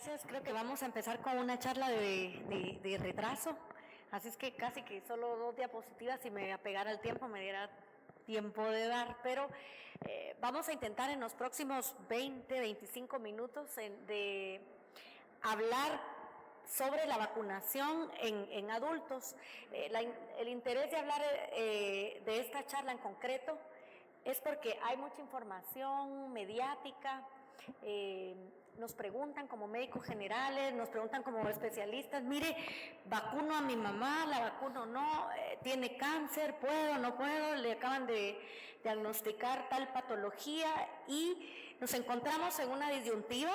gracias. Creo que vamos a empezar con una charla de retraso, así es que casi que solo 2 diapositivas, si me apegara al tiempo me diera tiempo de dar, pero vamos a intentar en los próximos 20, 25 minutos de hablar sobre la vacunación en adultos. El interés de hablar de esta charla en concreto es porque hay mucha información mediática. Nos preguntan como médicos generales, nos preguntan como especialistas, mire, vacuno a mi mamá, la vacuno no, tiene cáncer, puedo, no puedo, le acaban de diagnosticar tal patología y nos encontramos en una disyuntiva,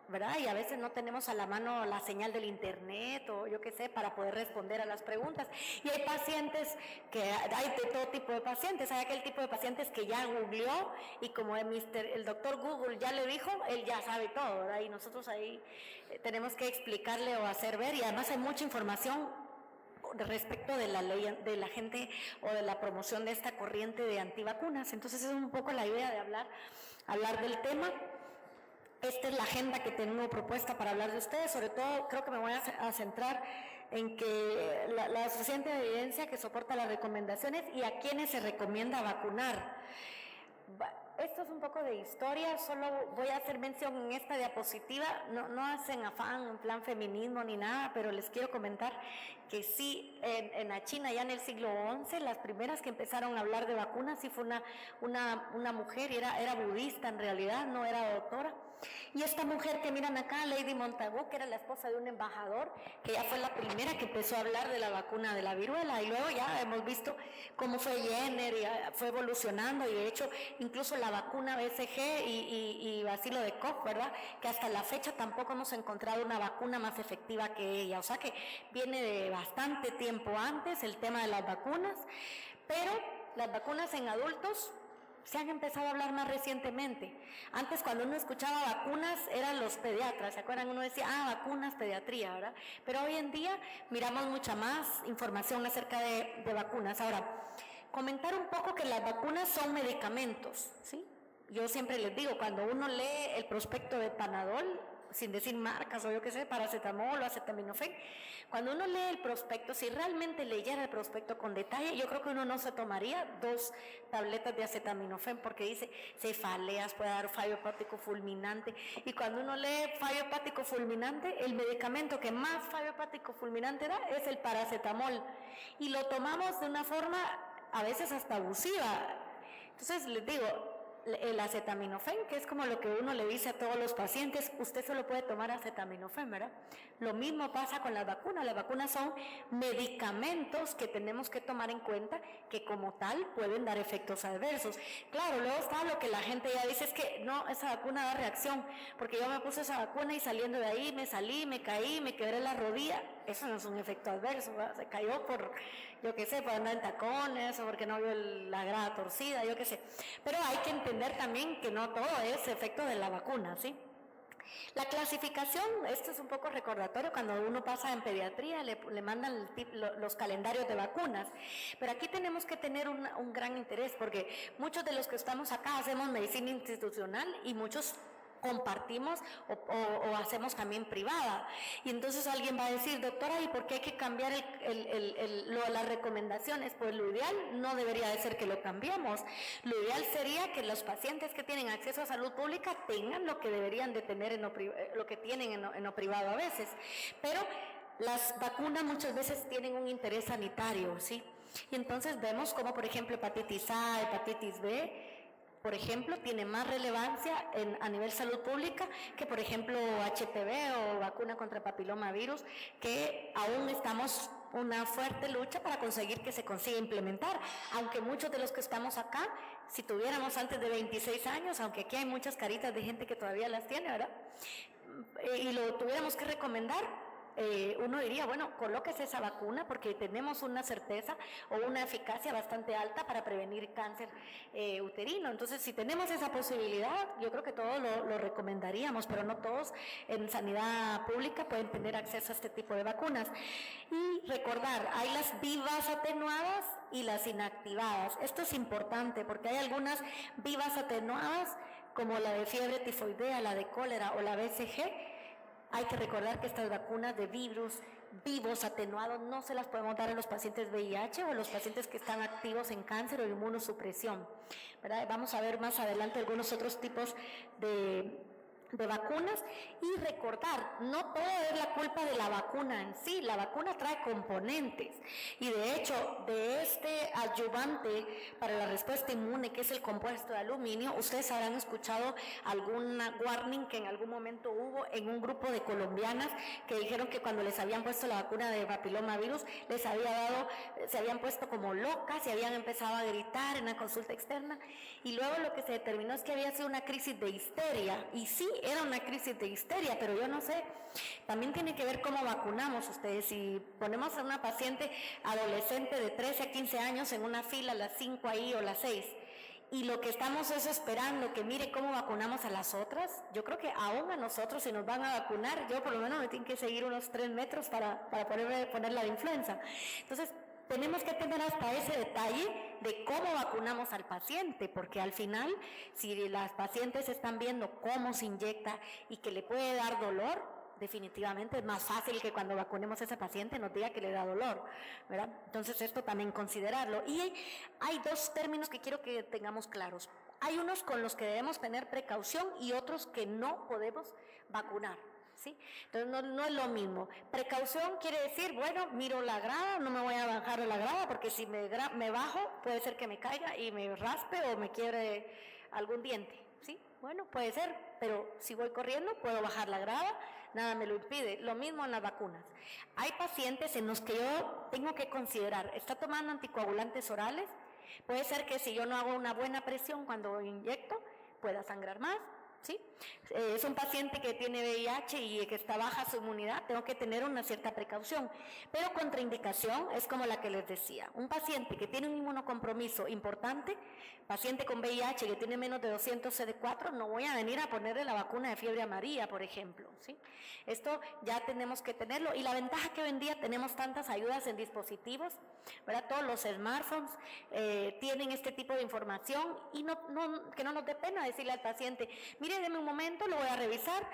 ¿verdad? Y a veces no tenemos a la mano la señal del internet o yo qué sé para poder responder a las preguntas. Y hay pacientes hay de todo tipo de pacientes. Hay aquel tipo de pacientes que ya googleó y como el doctor Google ya le dijo, él ya sabe todo, ¿verdad? Y nosotros ahí tenemos que explicarle o hacer ver, y además hay mucha información respecto de la ley de la gente o de la promoción de esta corriente de antivacunas. Entonces es un poco la idea de hablar del tema. Esta es la agenda que tengo propuesta para hablar de ustedes. Sobre todo creo que me voy a centrar en que la suficiente evidencia que soporta las recomendaciones y a quienes se recomienda vacunar. Esto es un poco de historia, solo voy a hacer mención en esta diapositiva, no hacen afán en plan feminismo ni nada, pero les quiero comentar que sí, en la China ya en el siglo XI, las primeras que empezaron a hablar de vacunas, sí fue una mujer, y era budista en realidad, no era doctora, y esta mujer que miran acá, Lady Montagu, que era la esposa de un embajador, que ya fue la primera que empezó a hablar de la vacuna de la viruela, y luego ya hemos visto cómo fue Jenner, y fue evolucionando, y de hecho incluso la vacuna BCG y bacilo de Koch, ¿verdad? Que hasta la fecha tampoco hemos encontrado una vacuna más efectiva que ella, o sea que viene de bastante tiempo antes el tema de las vacunas, pero las vacunas en adultos se han empezado a hablar más recientemente. Antes, cuando uno escuchaba vacunas, eran los pediatras, ¿se acuerdan? Uno decía, vacunas, pediatría, ¿verdad? Pero hoy en día miramos mucha más información acerca de vacunas. Ahora, comentar un poco que las vacunas son medicamentos, ¿sí? Yo siempre les digo, cuando uno lee el prospecto de Panadol, sin decir marcas o yo qué sé, paracetamol o acetaminofén, cuando uno lee el prospecto, si realmente leyera el prospecto con detalle, yo creo que uno no se tomaría 2 tabletas de acetaminofén porque dice cefaleas, puede dar fallo hepático fulminante, y cuando uno lee fallo hepático fulminante, el medicamento que más fallo hepático fulminante da es el paracetamol, y lo tomamos de una forma a veces hasta abusiva. Entonces les digo, el acetaminofén, que es como lo que uno le dice a todos los pacientes, usted solo puede tomar acetaminofén, ¿verdad? Lo mismo pasa con las vacunas son medicamentos que tenemos que tomar en cuenta que como tal pueden dar efectos adversos. Claro, luego está lo que la gente ya dice, es que no, esa vacuna da reacción, porque yo me puse esa vacuna y saliendo de ahí me caí, me quebré la rodilla. Eso no es un efecto adverso, ¿verdad? Se cayó por, yo qué sé, por andar en tacones o porque no vio la grada torcida, yo qué sé. Pero hay que entender también que no todo es efecto de la vacuna, ¿sí? La clasificación, esto es un poco recordatorio, cuando uno pasa en pediatría le mandan los calendarios de vacunas, pero aquí tenemos que tener un gran interés, porque muchos de los que estamos acá hacemos medicina institucional y muchos compartimos o hacemos también privada, y entonces alguien va a decir, doctora, ¿y por qué hay que cambiar las recomendaciones? Pues lo ideal no debería de ser que lo cambiemos, lo ideal sería que los pacientes que tienen acceso a salud pública tengan lo que deberían de tener lo que tienen en lo privado a veces, pero las vacunas muchas veces tienen un interés sanitario, ¿sí? Y entonces vemos como por ejemplo hepatitis A, hepatitis B, por ejemplo, tiene más relevancia a nivel salud pública que, por ejemplo, HPV o vacuna contra papilomavirus, que aún estamos una fuerte lucha para conseguir que se consiga implementar, aunque muchos de los que estamos acá, si tuviéramos antes de 26 años, aunque aquí hay muchas caritas de gente que todavía las tiene, ¿verdad? Y lo tuviéramos que recomendar, uno diría, bueno, colóquese esa vacuna porque tenemos una certeza o una eficacia bastante alta para prevenir cáncer uterino. Entonces, si tenemos esa posibilidad, yo creo que todos lo recomendaríamos, pero no todos en sanidad pública pueden tener acceso a este tipo de vacunas. Y recordar, hay las vivas atenuadas y las inactivadas. Esto es importante porque hay algunas vivas atenuadas, como la de fiebre tifoidea, la de cólera o la BCG, Hay que recordar que estas vacunas de virus vivos, atenuados, no se las podemos dar a los pacientes VIH o a los pacientes que están activos en cáncer o inmunosupresión, ¿verdad? Vamos a ver más adelante algunos otros tipos de vacunas y recordar, no todo es la culpa de la vacuna en sí, la vacuna trae componentes y de hecho de este adyuvante para la respuesta inmune que es el compuesto de aluminio, ustedes habrán escuchado alguna warning que en algún momento hubo en un grupo de colombianas que dijeron que cuando les habían puesto la vacuna de papilomavirus les había dado, se habían puesto como locas y habían empezado a gritar en la consulta externa y luego lo que se determinó es que había sido una crisis de histeria y sí, era una crisis de histeria, pero yo no sé, también tiene que ver cómo vacunamos ustedes. Si ponemos a una paciente adolescente de 13 a 15 años en una fila, las 5 ahí o las 6, y lo que estamos es esperando que mire cómo vacunamos a las otras, yo creo que aún a nosotros si nos van a vacunar, yo por lo menos me tengo que seguir unos 3 metros para poner la de influenza. Entonces, tenemos que tener hasta ese detalle de cómo vacunamos al paciente, porque al final, si las pacientes están viendo cómo se inyecta y que le puede dar dolor, definitivamente es más fácil que cuando vacunemos a ese paciente nos diga que le da dolor, ¿verdad? Entonces esto también considerarlo. Y hay dos términos que quiero que tengamos claros. Hay unos con los que debemos tener precaución y otros que no podemos vacunar. ¿Sí? Entonces no es lo mismo. Precaución quiere decir, bueno, miro la grada, no me voy a bajar de la grada porque si me bajo puede ser que me caiga y me raspe o me quiebre algún diente, ¿sí? Bueno, puede ser, pero si voy corriendo puedo bajar la grada, nada me lo impide. Lo mismo en las vacunas. Hay pacientes en los que yo tengo que considerar, está tomando anticoagulantes orales, puede ser que si yo no hago una buena presión cuando inyecto, pueda sangrar más. ¿Sí? Es un paciente que tiene VIH y que está baja su inmunidad, tengo que tener una cierta precaución, pero contraindicación es como la que les decía, un paciente que tiene un inmunocompromiso importante, paciente con VIH que tiene menos de 200 CD4, no voy a venir a ponerle la vacuna de fiebre amarilla, por ejemplo, ¿sí? Esto ya tenemos que tenerlo, y la ventaja que hoy en día tenemos tantas ayudas en dispositivos, ¿verdad? Todos los smartphones tienen este tipo de información y que no nos dé pena decirle al paciente, mire, deme un momento, lo voy a revisar,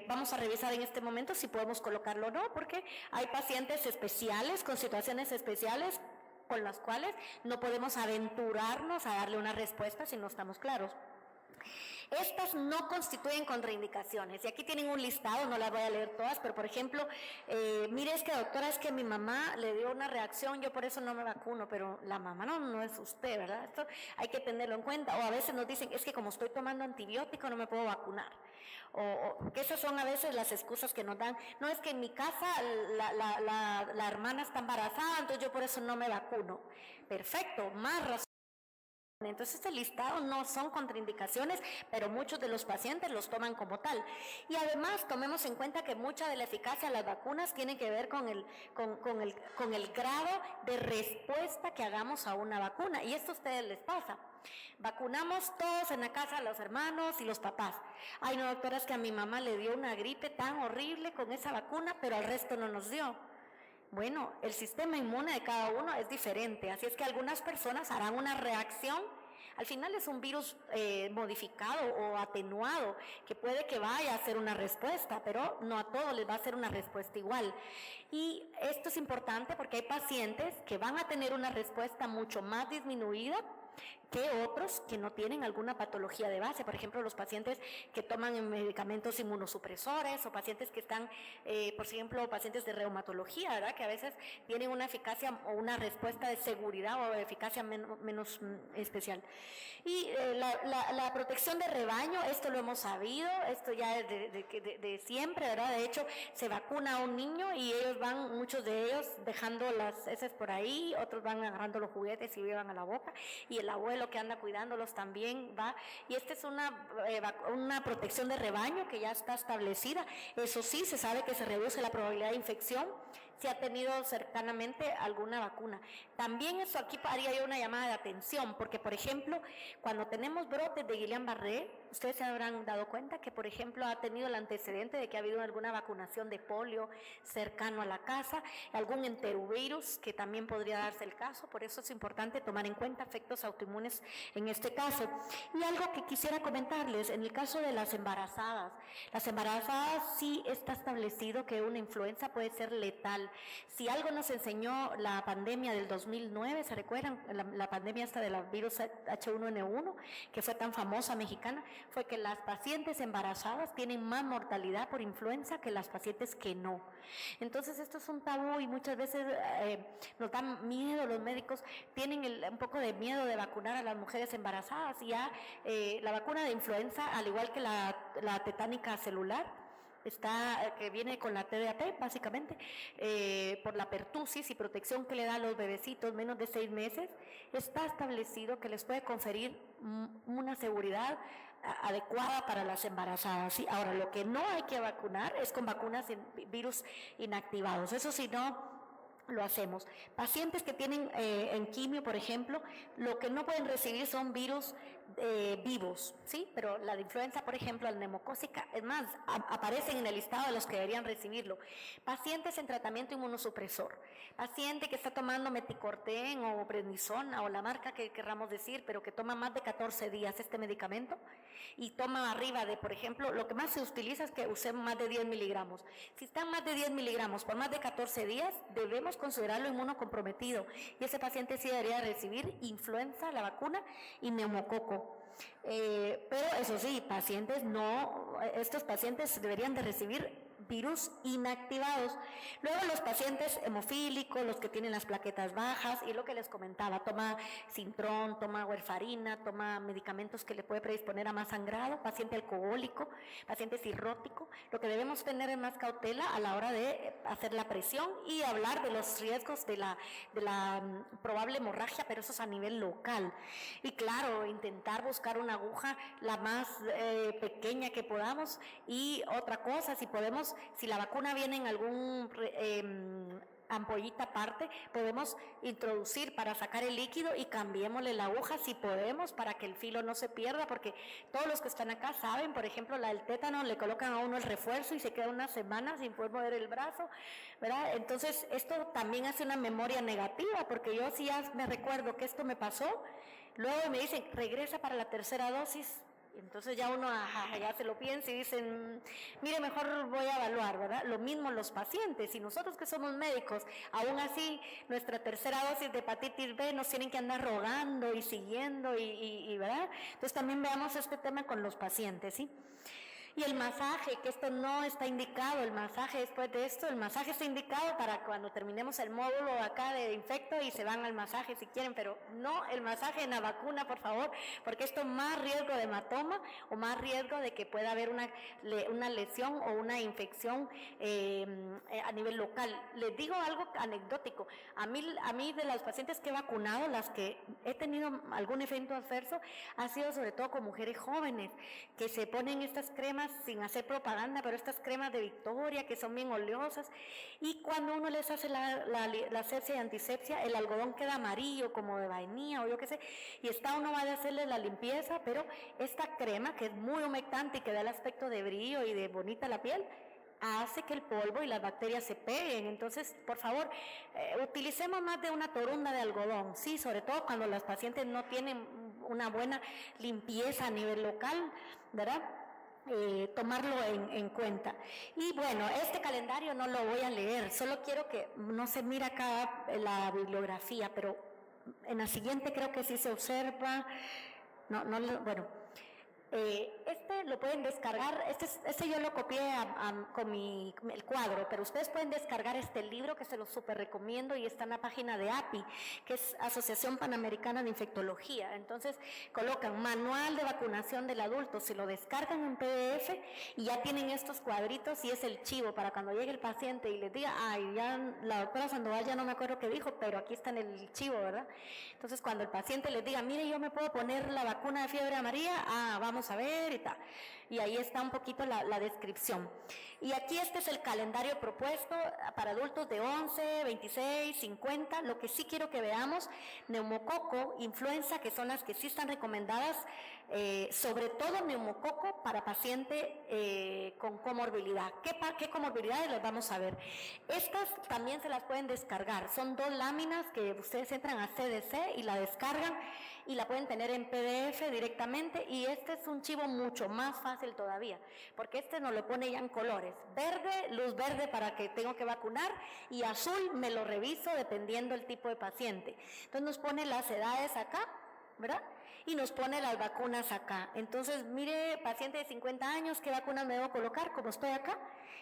vamos a revisar en este momento si podemos colocarlo o no, porque hay pacientes especiales, con situaciones especiales, con las cuales no podemos aventurarnos a darle una respuesta si no estamos claros. Estas no constituyen contraindicaciones, y aquí tienen un listado, no las voy a leer todas, pero por ejemplo, mire, es que doctora, es que mi mamá le dio una reacción, yo por eso no me vacuno, pero la mamá no es usted, ¿verdad? Esto hay que tenerlo en cuenta, o a veces nos dicen, es que como estoy tomando antibiótico no me puedo vacunar, o que esas son a veces las excusas que nos dan, no, es que en mi casa la hermana está embarazada, entonces yo por eso no me vacuno. Perfecto, más razón. Entonces este listado no son contraindicaciones, pero muchos de los pacientes los toman como tal. Y además tomemos en cuenta que mucha de la eficacia de las vacunas tiene que ver con el grado de respuesta que hagamos a una vacuna. Y esto a ustedes les pasa. Vacunamos todos en la casa, los hermanos y los papás. Ay, no, doctora, es que a mi mamá le dio una gripe tan horrible con esa vacuna, pero al resto no nos dio. Bueno, el sistema inmune de cada uno es diferente, así es que algunas personas harán una reacción, al final es un virus modificado o atenuado, que puede que vaya a hacer una respuesta, pero no a todos les va a hacer una respuesta igual. Y esto es importante porque hay pacientes que van a tener una respuesta mucho más disminuida que otros que no tienen alguna patología de base, por ejemplo los pacientes que toman medicamentos inmunosupresores o pacientes que están, por ejemplo pacientes de reumatología, ¿verdad? Que a veces tienen una eficacia o una respuesta de seguridad o de eficacia menos especial. Y la protección de rebaño, esto lo hemos sabido, esto ya es de siempre, ¿verdad? De hecho se vacuna a un niño y ellos van, muchos de ellos dejando las heces por ahí, otros van agarrando los juguetes y llevan a la boca, y el abuelo que anda cuidándolos también va, y esta es una protección de rebaño que ya está establecida. Eso sí, se sabe que se reduce la probabilidad de infección si ha tenido cercanamente alguna vacuna. También eso aquí haría yo una llamada de atención, porque por ejemplo, cuando tenemos brotes de Guillain-Barré, ustedes se habrán dado cuenta que, por ejemplo, ha tenido el antecedente de que ha habido alguna vacunación de polio cercano a la casa, algún enterovirus, que también podría darse el caso, por eso es importante tomar en cuenta efectos autoinmunes en este caso. Y algo que quisiera comentarles, en el caso de las embarazadas sí está establecido que una influenza puede ser letal. Si algo nos enseñó la pandemia del 2009, ¿se recuerdan? La pandemia esta de la virus H1N1, que fue tan famosa mexicana, fue que las pacientes embarazadas tienen más mortalidad por influenza que las pacientes que no. Entonces esto es un tabú y muchas veces nos dan miedo, los médicos tienen un poco de miedo de vacunar a las mujeres embarazadas. Y ya la vacuna de influenza, al igual que la tetánica celular, que viene con la TDAP básicamente, por la pertusis y protección que le da a los bebecitos menos de 6 meses, está establecido que les puede conferir una seguridad adecuada para las embarazadas. ¿Sí? Ahora, lo que no hay que vacunar es con vacunas en virus inactivados, eso sí no lo hacemos. Pacientes que tienen en quimio, por ejemplo, lo que no pueden recibir son virus vivos, ¿sí? Pero la de influenza, por ejemplo, la neumocócica, es más, aparecen en el listado de los que deberían recibirlo. Pacientes en tratamiento inmunosupresor, paciente que está tomando meticorten o prednisona o la marca que querramos decir, pero que toma más de 14 días este medicamento y toma arriba de, por ejemplo, lo que más se utiliza es que usemos más de 10 miligramos. Si están más de 10 miligramos por más de 14 días, debemos considerarlo inmunocomprometido y ese paciente sí debería recibir influenza, la vacuna, y neumococo. Pero eso sí, estos pacientes deberían de recibir virus inactivados. Luego los pacientes hemofílicos, los que tienen las plaquetas bajas, y lo que les comentaba, toma Sintrón, toma warfarina, toma medicamentos que le puede predisponer a más sangrado, paciente alcohólico, paciente cirrótico. Lo que debemos tener es más cautela a la hora de hacer la presión y hablar de los riesgos de la probable hemorragia, pero eso es a nivel local. Y claro, intentar buscar una aguja la más pequeña que podamos. Y otra cosa, si la vacuna viene en algún ampollita aparte, podemos introducir para sacar el líquido y cambiémosle la aguja si podemos para que el filo no se pierda, porque todos los que están acá saben, por ejemplo, la del tétano, le colocan a uno el refuerzo y se queda una semana sin poder mover el brazo, ¿verdad? Entonces esto también hace una memoria negativa, porque yo sí ya me recuerdo que esto me pasó, luego me dicen, regresa para la tercera dosis. Entonces ya uno ya se lo piensa y dicen, mire, mejor voy a evaluar, ¿verdad? Lo mismo los pacientes, y nosotros que somos médicos, aún así nuestra tercera dosis de hepatitis B nos tienen que andar rogando y siguiendo, ¿verdad? Entonces también veamos este tema con los pacientes, ¿sí? Y el masaje, que esto no está indicado, el masaje después de esto, el masaje está indicado para cuando terminemos el módulo acá de infecto y se van al masaje si quieren, pero no el masaje en la vacuna, por favor, porque esto más riesgo de hematoma o más riesgo de que pueda haber una lesión o una infección a nivel local. Les digo algo anecdótico, a mí de las pacientes que he vacunado, las que he tenido algún efecto adverso, ha sido sobre todo con mujeres jóvenes que se ponen estas cremas sin hacer propaganda, pero estas cremas de Victoria que son bien oleosas, y cuando uno les hace la asepsia y antisepsia, el algodón queda amarillo como de vainilla o yo qué sé, y uno va a hacerle la limpieza, pero esta crema que es muy humectante y que da el aspecto de brillo y de bonita la piel, hace que el polvo y las bacterias se peguen. Entonces, por favor, utilicemos más de una torunda de algodón, sí, sobre todo cuando las pacientes no tienen una buena limpieza a nivel local, ¿verdad? Tomarlo en cuenta. Y bueno, este calendario no lo voy a leer, solo quiero que, no se mira acá la bibliografía, pero en la siguiente creo que sí se observa, bueno, este lo pueden descargar, este yo lo copié con el cuadro, pero ustedes pueden descargar este libro que se lo súper recomiendo y está en la página de API, que es Asociación Panamericana de Infectología. Entonces colocan Manual de Vacunación del Adulto, se lo descargan en PDF y ya tienen estos cuadritos y es el chivo para cuando llegue el paciente y les diga, ay, ya la doctora Sandoval ya no me acuerdo qué dijo, pero aquí está en el chivo, ¿verdad? Entonces cuando el paciente les diga, mire, yo me puedo poner la vacuna de fiebre amarilla, vamos a ver y tal. Y ahí está un poquito la descripción. Y aquí este es el calendario propuesto para adultos de 11, 26, 50. Lo que sí quiero que veamos, neumococo, influenza, que son las que sí están recomendadas sobre todo neumococo para paciente con comorbilidad. ¿Qué comorbilidades les vamos a ver? Estas también se las pueden descargar, son 2 láminas que ustedes entran a CDC y la descargan y la pueden tener en PDF directamente, y este es un chivo mucho más fácil todavía, porque este nos lo pone ya en colores: verde, luz verde para que tengo que vacunar, y azul me lo reviso dependiendo el tipo de paciente. Entonces nos pone las edades acá, ¿verdad? Y nos pone las vacunas acá. Entonces, mire, paciente de 50 años, ¿qué vacunas me debo colocar? Como estoy acá: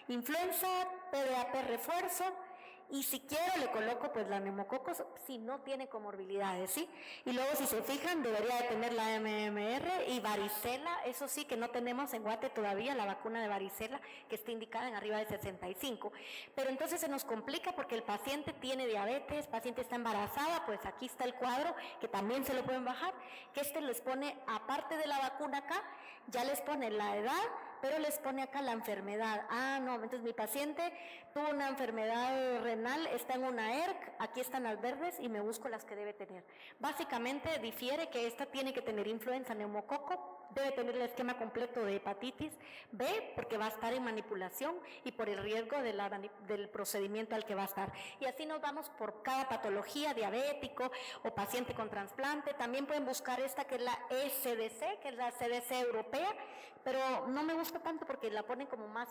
influenza, PDAP refuerzo, y si quiero le coloco pues la neumococos si no tiene comorbilidades, ¿sí? Y luego, si se fijan, debería de tener la MMR y varicela. Eso sí que no tenemos en Guate todavía la vacuna de varicela, que está indicada en arriba de 65, pero entonces se nos complica porque el paciente tiene diabetes, paciente está embarazada. Pues aquí está el cuadro, que también se lo pueden bajar, que les pone, aparte de la vacuna acá, ya les pone la edad, pero les pone acá la enfermedad. No, entonces mi paciente tuvo una enfermedad renal, está en una ERC, aquí están las verdes y me busco las que debe tener. Básicamente difiere que esta tiene que tener influenza, neumococo, debe tener el esquema completo de hepatitis B, porque va a estar en manipulación y por el riesgo del procedimiento al que va a estar. Y así nos vamos por cada patología: diabético o paciente con trasplante. También pueden buscar esta, que es la ECDC, que es la CDC europea, pero no me gusta tanto porque la ponen como más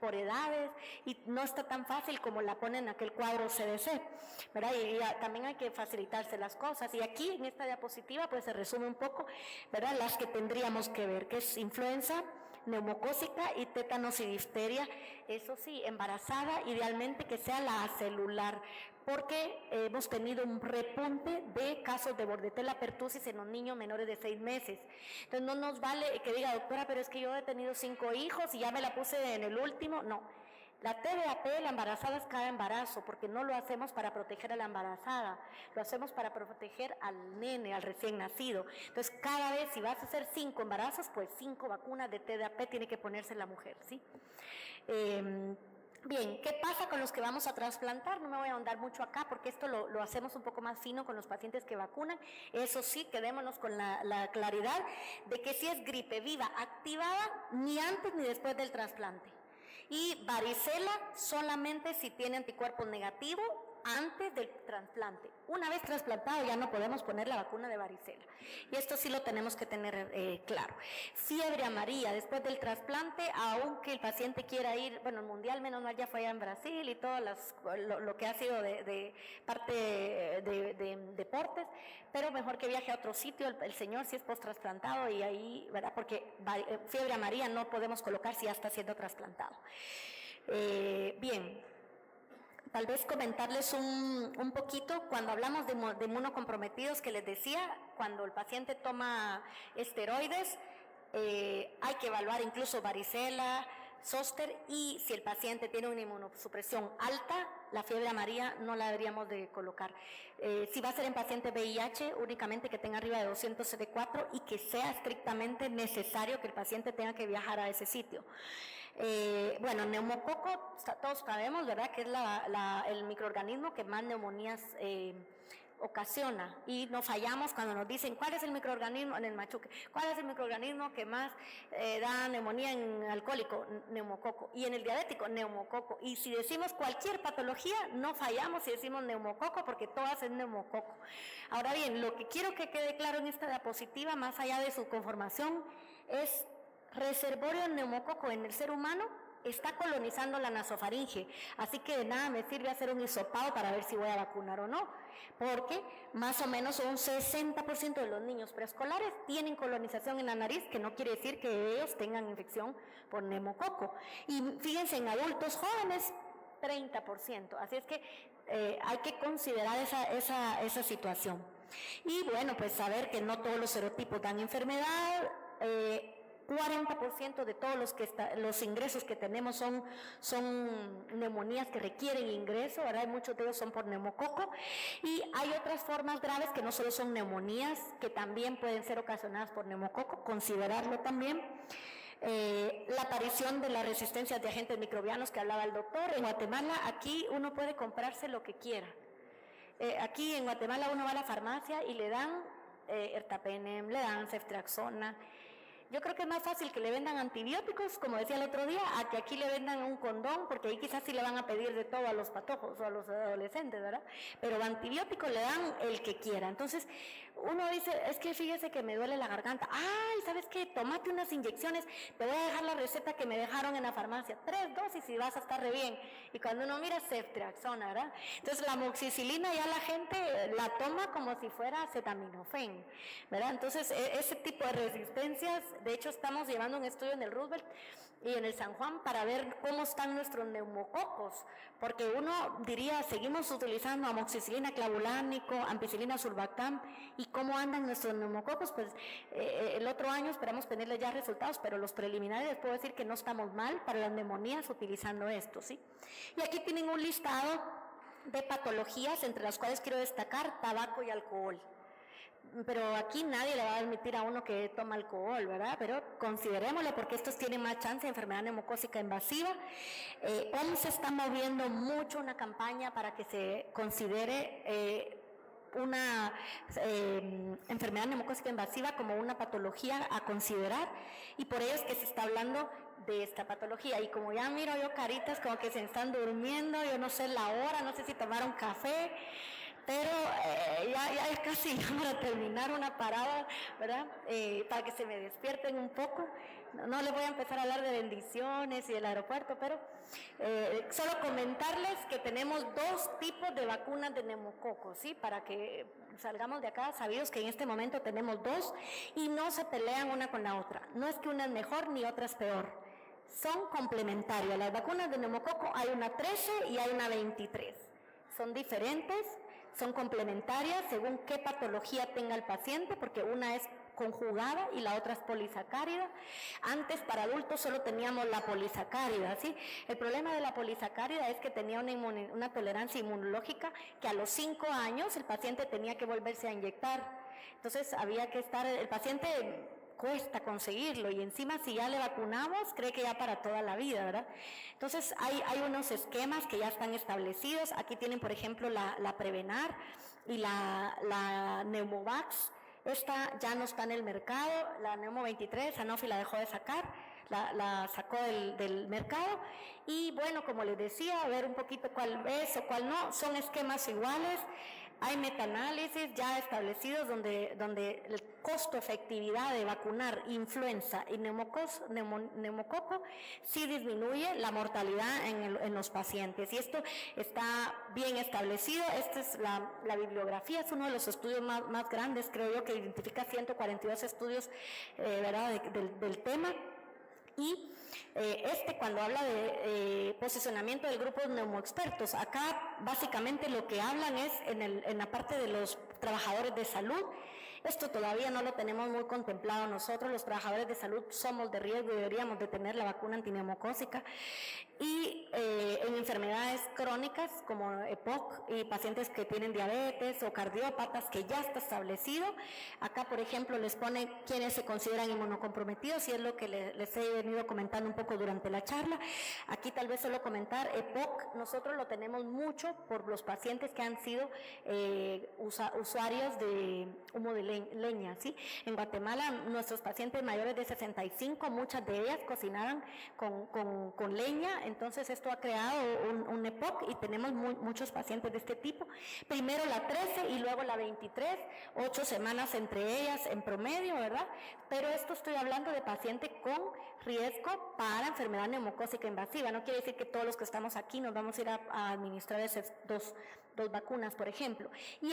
por edades y no está tan fácil como la ponen en aquel cuadro CDC, ¿verdad? Y también hay que facilitarse las cosas. Y aquí en esta diapositiva pues se resume un poco, ¿verdad?, las que tendríamos que ver, que es influenza, neumocócica y tétanos y difteria. Eso sí, embarazada, idealmente que sea la celular, porque hemos tenido un repunte de casos de Bordetella pertussis en los niños menores de 6 meses. Entonces no nos vale que diga: doctora, pero es que yo he tenido 5 hijos y ya me la puse en el último. No, la TDAP, la embarazada, es cada embarazo, porque no lo hacemos para proteger a la embarazada, lo hacemos para proteger al nene, al recién nacido. Entonces cada vez, si vas a hacer 5 embarazos, pues 5 vacunas de TDAP tiene que ponerse la mujer, ¿sí? Bien, ¿qué pasa con los que vamos a trasplantar? No me voy a ahondar mucho acá porque esto lo hacemos un poco más fino con los pacientes que vacunan. Eso sí, quedémonos con la claridad de que si es gripe viva activada, ni antes ni después del trasplante. Y varicela solamente si tiene anticuerpos negativos antes del trasplante. Una vez trasplantado ya no podemos poner la vacuna de varicela, y esto sí lo tenemos que tener claro. Fiebre amarilla después del trasplante, aunque el paciente quiera ir, bueno, el mundial menos mal ya fue allá en Brasil y todo lo que ha sido de parte de deportes, pero mejor que viaje a otro sitio el señor si es post-trasplantado, y ahí, ¿verdad?, porque fiebre amarilla no podemos colocar si ya está siendo trasplantado. Bien, tal vez comentarles un poquito, cuando hablamos de inmunocomprometidos, que les decía, cuando el paciente toma esteroides, hay que evaluar incluso varicela, zóster, y si el paciente tiene una inmunosupresión alta, la fiebre amarilla no la deberíamos de colocar. Si va a ser en paciente VIH, únicamente que tenga arriba de 200 CD4 y que sea estrictamente necesario que el paciente tenga que viajar a ese sitio. Bueno, neumococo, todos sabemos, ¿verdad?, que es el microorganismo que más neumonías ocasiona, y no fallamos cuando nos dicen cuál es el microorganismo en el machuque, cuál es el microorganismo que más da neumonía en alcohólico, neumococo, y en el diabético, neumococo. Y si decimos cualquier patología, no fallamos si decimos neumococo, porque todas es neumococo. Ahora bien, lo que quiero que quede claro en esta diapositiva, más allá de su conformación, es reservorio neumococo en el ser humano está colonizando la nasofaringe, así que de nada me sirve hacer un hisopado para ver si voy a vacunar o no, porque más o menos un 60% de los niños preescolares tienen colonización en la nariz, que no quiere decir que ellos tengan infección por neumococo. Y fíjense, en adultos jóvenes, 30%, así es que hay que considerar esa situación. Y bueno, pues saber que no todos los serotipos dan enfermedad. 40% de todos los ingresos que tenemos son neumonías que requieren ingreso, ¿verdad? Y muchos de ellos son por neumococo, y hay otras formas graves que no solo son neumonías, que también pueden ser ocasionadas por neumococo, considerarlo también. La aparición de las resistencias de agentes microbianos que hablaba el doctor. En Guatemala, aquí uno puede comprarse lo que quiera. Aquí en Guatemala uno va a la farmacia y le dan ertapenem, le dan ceftriaxona. Yo creo que es más fácil que le vendan antibióticos, como decía el otro día, a que aquí le vendan un condón, porque ahí quizás sí le van a pedir de todo a los patojos o a los adolescentes, ¿verdad? Pero antibióticos le dan el que quiera. Entonces, uno dice, es que fíjese que me duele la garganta. Ay, ¿sabes qué? Tómate unas inyecciones, te voy a dejar la receta que me dejaron en la farmacia. 3 dosis y vas a estar re bien. Y cuando uno mira, ceftriaxona, ¿verdad? Entonces, la amoxicilina ya la gente la toma como si fuera acetaminofén, ¿verdad? Entonces, ese tipo de resistencias, de hecho, estamos llevando un estudio en el Roosevelt y en el San Juan para ver cómo están nuestros neumococos, porque uno diría, seguimos utilizando amoxicilina, clavulánico, ampicilina, survactam, y cómo andan nuestros neumococos. Pues el otro año esperamos tenerles ya resultados, pero los preliminares les puedo decir que no estamos mal para las neumonías utilizando esto, ¿sí? Y aquí tienen un listado de patologías, entre las cuales quiero destacar tabaco y alcohol. Pero aquí nadie le va a admitir a uno que toma alcohol, ¿verdad? Pero considerémoslo porque estos tienen más chance de enfermedad neumocócica invasiva. OMS está moviendo mucho una campaña para que se considere una enfermedad neumocócica invasiva como una patología a considerar, y por ello es que se está hablando de esta patología. Y como ya miro yo caritas como que se están durmiendo, yo no sé la hora, no sé si tomaron café, pero ya es casi para terminar una parada, ¿verdad? Para que se me despierten un poco. No les voy a empezar a hablar de bendiciones y del aeropuerto, pero solo comentarles que tenemos 2 tipos de vacunas de neumococos, ¿sí? Para que salgamos de acá sabidos que en este momento tenemos 2 y no se pelean una con la otra. No es que una es mejor ni otra es peor. Son complementarias. Las vacunas de neumococo hay una 13 y hay una 23. Son diferentes, son complementarias según qué patología tenga el paciente, porque una es conjugada y la otra es polisacárida. Antes para adultos solo teníamos la polisacárida, ¿sí? El problema de la polisacárida es que tenía una tolerancia inmunológica que a los 5 años el paciente tenía que volverse a inyectar. Entonces había que estar, el paciente cuesta conseguirlo, y encima si ya le vacunamos, cree que ya para toda la vida, ¿verdad? Entonces hay unos esquemas que ya están establecidos. Aquí tienen, por ejemplo, la Prevenar y la Neumovax. Esta ya no está en el mercado. La Neumo 23, Sanofi la dejó de sacar, la sacó del mercado. Y bueno, como les decía, a ver un poquito cuál es o cuál no, son esquemas iguales. Hay metaanálisis ya establecidos donde el costo-efectividad de vacunar influenza y neumococo sí disminuye la mortalidad en los pacientes. Y esto está bien establecido. Esta es la bibliografía, es uno de los estudios más grandes, creo yo, que identifica 142 estudios ¿verdad? del tema. Y cuando habla de posicionamiento del grupo de neumoexpertos, acá básicamente lo que hablan es en la parte de los trabajadores de salud. Esto todavía no lo tenemos muy contemplado nosotros. Los trabajadores de salud somos de riesgo y deberíamos de tener la vacuna antineumocócica. Y en enfermedades crónicas como EPOC y pacientes que tienen diabetes o cardiópatas, que ya está establecido. Acá, por ejemplo, les pone quiénes se consideran inmunocomprometidos, y es lo que les he venido comentando un poco durante la charla. Aquí tal vez solo comentar, EPOC nosotros lo tenemos mucho por los pacientes que han sido usuarios de humo de leña, ¿sí? En Guatemala, nuestros pacientes mayores de 65, muchas de ellas cocinaban con leña. Entonces esto ha creado un EPOC y tenemos muchos pacientes de este tipo. Primero la 13 y luego la 23, 8 semanas entre ellas en promedio, ¿verdad? Pero esto estoy hablando de pacientes con riesgo para enfermedad neumocócica invasiva. No quiere decir que todos los que estamos aquí nos vamos a ir a administrar esas dos vacunas, por ejemplo. Y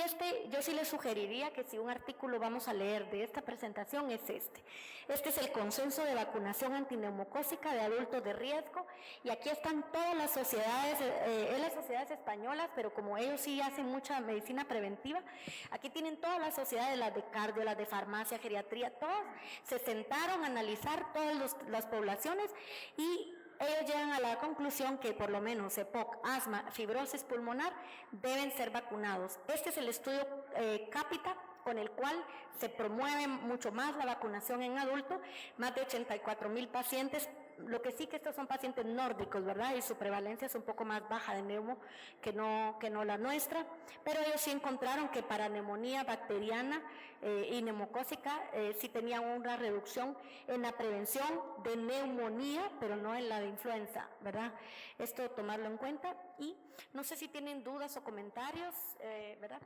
yo sí les sugeriría que si un artículo vamos a leer de esta presentación es este. Este es el consenso de vacunación antineumocócica de adultos de riesgo, y aquí están todas las sociedades, las sociedades españolas, pero como ellos sí hacen mucha medicina preventiva, aquí tienen todas las sociedades, las de cardio, las de farmacia, geriatría, todas se sentaron a analizar todas las poblaciones, y ellos llegan a la conclusión que por lo menos EPOC, asma, fibrosis pulmonar deben ser vacunados. Este es el estudio CAPITA, con el cual se promueve mucho más la vacunación en adultos. Más de 84,000 pacientes Lo que sí que estos son pacientes nórdicos, ¿verdad? Y su prevalencia es un poco más baja de neumo que no la nuestra, pero ellos sí encontraron que para neumonía bacteriana y neumocócica sí tenían una reducción en la prevención de neumonía, pero no en la de influenza, ¿verdad? Esto tomarlo en cuenta. Y no sé si tienen dudas o comentarios, ¿verdad?